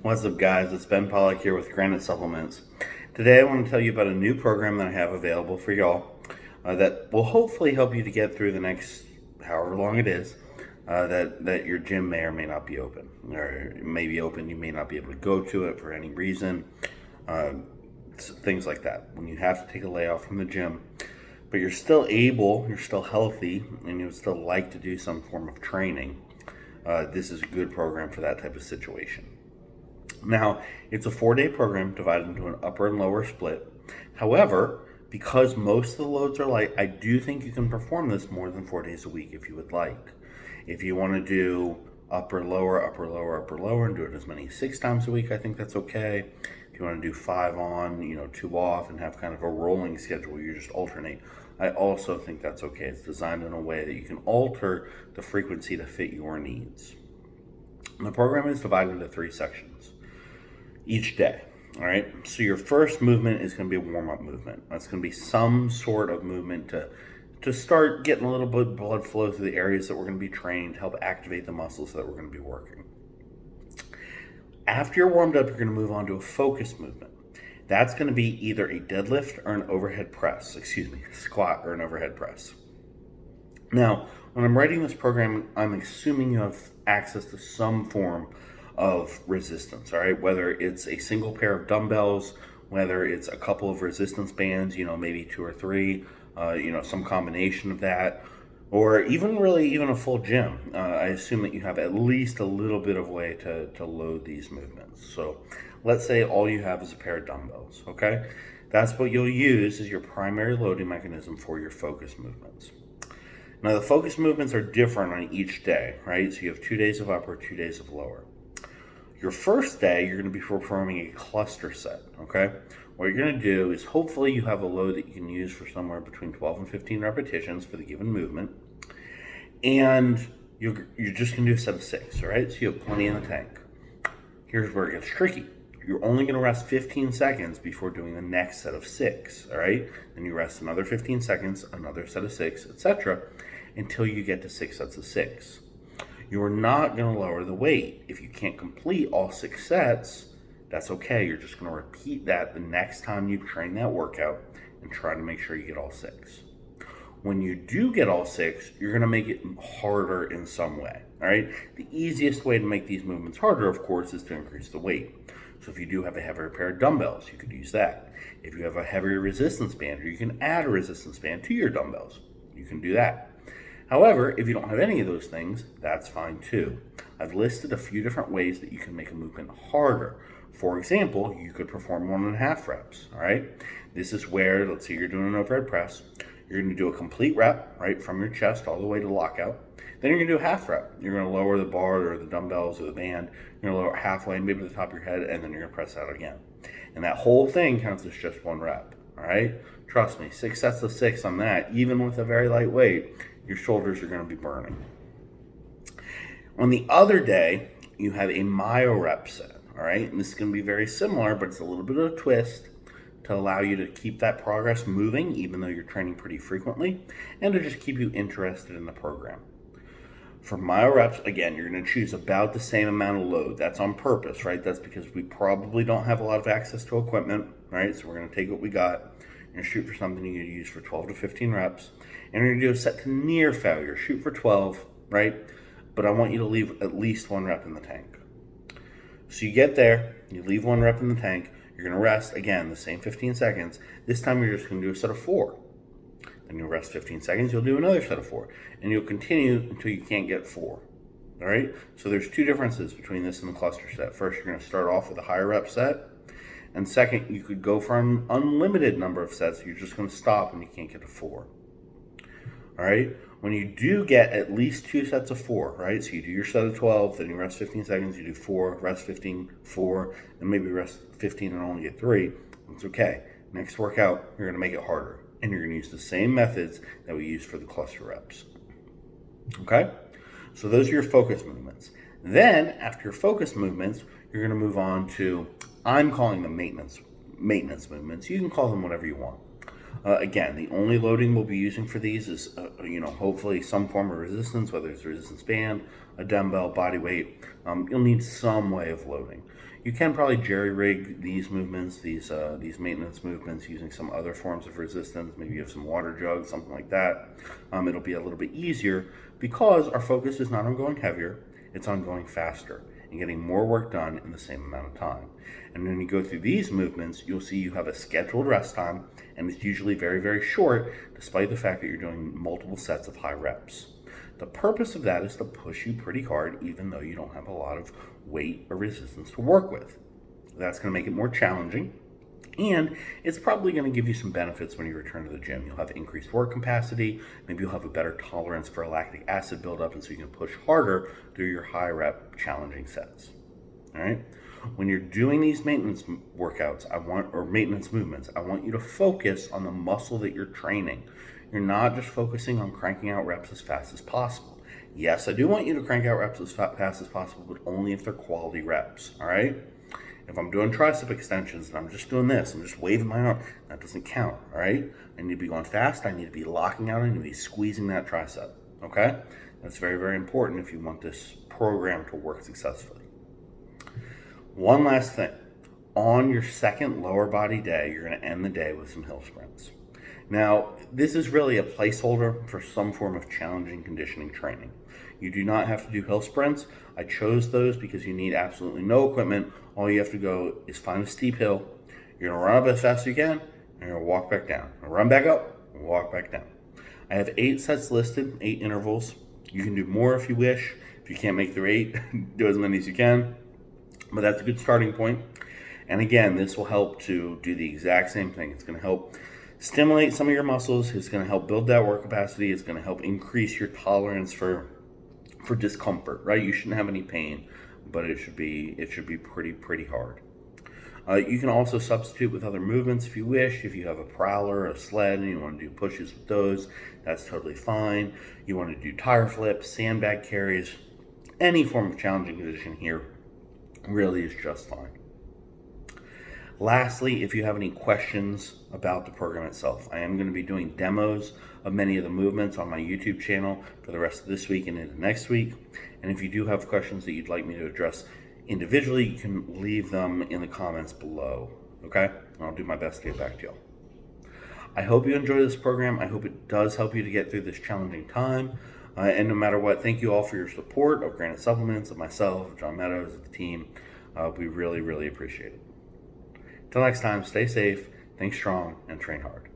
What's up, guys? It's Ben Pollock here with Granite Supplements. Today I want to tell you about a new program that I have available for y'all that will hopefully help you to get through the next however long it is that your gym may or may not be open. Or it may be open, you may not be able to go to it for any reason. Things like that. When you have to take a layoff from the gym, but you're still able, you're still healthy, and you would still like to do some form of training, this is a good program for that type of situation. Now, it's a 4-day program divided into an upper and lower split. However, because most of the loads are light, I do think you can perform this more than 4 days a week if you would like. If you want to do upper, lower, upper, lower, upper, lower, and do it as many as 6 times a week, I think that's okay. If you want to do 5 on, 2 off, and have kind of a rolling schedule where you just alternate, I also think that's okay. It's designed in a way that you can alter the frequency to fit your needs. The program is divided into 3 sections each day. All right. So your first movement is going to be a warm-up movement. That's going to be some sort of movement to start getting a little bit of blood flow through the areas that we're going to be training to help activate the muscles that we're going to be working. After you're warmed up, you're going to move on to a focus movement. That's going to be either a deadlift or an overhead press. Squat or an overhead press. Now, when I'm writing this program, I'm assuming you have access to some form of resistance, all right? Whether it's a single pair of dumbbells, whether it's a couple of resistance bands, maybe 2 or 3, some combination of that, or even a full gym. I assume that you have at least a little bit of way to load these movements. So let's say all you have is a pair of dumbbells, okay? That's what you'll use as your primary loading mechanism for your focus movements. Now, the focus movements are different on each day, right? So you have 2 days of upper, 2 days of lower. Your first day, you're going to be performing a cluster set, okay? What you're going to do is hopefully you have a load that you can use for somewhere between 12 and 15 repetitions for the given movement. And you're just going to do a set of 6, all right? So you have plenty in the tank. Here's where it gets tricky. You're only going to rest 15 seconds before doing the next set of 6, all right? Then you rest another 15 seconds, another set of 6, etc., until you get to 6 sets of 6. You're not going to lower the weight. If you can't complete all 6 sets, that's okay. You're just going to repeat that the next time you train that workout and try to make sure you get all 6. When you do get all 6, you're going to make it harder in some way, all right? The easiest way to make these movements harder, of course, is to increase the weight. So if you do have a heavier pair of dumbbells, you could use that. If you have a heavier resistance band, or you can add a resistance band to your dumbbells, you can do that. However, if you don't have any of those things, that's fine too. I've listed a few different ways that you can make a movement harder. For example, you could perform 1.5 reps, all right? This is where, let's say you're doing an overhead press, you're going to do a complete rep, right, from your chest all the way to lockout. Then you're going to do a half rep. You're going to lower the bar or the dumbbells or the band. You're going to lower it halfway, maybe to the top of your head, and then you're going to press out again. And that whole thing counts as just 1 rep, all right? Trust me, 6 sets of 6 on that, even with a very light weight, your shoulders are going to be burning. On the other day, you have a myo rep set, all right? And this is going to be very similar, but it's a little bit of a twist to allow you to keep that progress moving, even though you're training pretty frequently, and to just keep you interested in the program. For myo reps, again, you're going to choose about the same amount of load. That's on purpose, right? That's because we probably don't have a lot of access to equipment, right? So we're going to take what we got. You're going to shoot for something you're going to use for 12 to 15 reps. And you're going to do a set to near failure. Shoot for 12, right? But I want you to leave at least 1 rep in the tank. So you get there, you leave 1 rep in the tank. You're going to rest, again, the same 15 seconds. This time you're just going to do a set of 4. Then you'll rest 15 seconds, you'll do another set of 4. And you'll continue until you can't get 4. All right? So there's 2 differences between this and the cluster set. First, you're going to start off with a higher rep set. And second, you could go for an unlimited number of sets. You're just going to stop and you can't get to 4. All right? When you do get at least 2 sets of 4, right? So you do your set of 12, then you rest 15 seconds, you do 4, rest 15, 4, and maybe rest 15 and only get 3. It's okay. Next workout, you're going to make it harder. And you're going to use the same methods that we use for the cluster reps. Okay? So those are your focus movements. Then, after your focus movements, you're going to move on to, I'm calling them maintenance movements. You can call them whatever you want. Again, the only loading we'll be using for these is, hopefully some form of resistance, whether it's a resistance band, a dumbbell, body weight. You'll need some way of loading. You can probably jerry-rig these movements, these maintenance movements, using some other forms of resistance. Maybe you have some water jugs, something like that. It'll be a little bit easier because our focus is not on going heavier, it's on going faster and getting more work done in the same amount of time. And when you go through these movements, you'll see you have a scheduled rest time, and it's usually very, very short, despite the fact that you're doing multiple sets of high reps. The purpose of that is to push you pretty hard, even though you don't have a lot of weight or resistance to work with. That's going to make it more challenging, and it's probably going to give you some benefits when you return to the gym. You'll have increased work capacity, maybe you'll have a better tolerance for lactic acid buildup, and so you can push harder through your high rep challenging sets. All right? When you're doing these maintenance workouts, maintenance movements, I want you to focus on the muscle that you're training. You're not just focusing on cranking out reps as fast as possible. Yes, I do want you to crank out reps as fast as possible, but only if they're quality reps, all right? If I'm doing tricep extensions and I'm just doing this, I'm just waving my arm, that doesn't count, all right? I need to be going fast, I need to be locking out, I need to be squeezing that tricep, okay? That's very, very important if you want this program to work successfully. One last thing. On your second lower body day, you're going to end the day with some hill sprints. Now, this is really a placeholder for some form of challenging conditioning training. You do not have to do hill sprints. I chose those because you need absolutely no equipment. All you have to go is find a steep hill. You're going to run up as fast as you can, and you're going to walk back down. Run back up, and walk back down. I have 8 sets listed, 8 intervals. You can do more if you wish. If you can't make through 8, do as many as you can. But that's a good starting point. And again, this will help to do the exact same thing. It's going to help stimulate some of your muscles. It's going to help build that work capacity. It's going to help increase your tolerance for discomfort, right? You shouldn't have any pain, but it should be pretty hard. You can also substitute with other movements if you wish. If you have a prowler or a sled and you want to do pushes with those, that's totally fine. You want to do tire flips, sandbag carries, any form of challenging condition here really is just fine. Lastly, if you have any questions about the program itself, I am going to be doing demos of many of the movements on my YouTube channel for the rest of this week and into next week. And if you do have questions that you'd like me to address individually, you can leave them in the comments below, okay? And I'll do my best to get back to y'all. I hope you enjoy this program. I hope it does help you to get through this challenging time. And no matter what, thank you all for your support of Granite Supplements, of myself, of John Meadows, of the team. We really, really appreciate it. Till next time, stay safe, think strong, and train hard.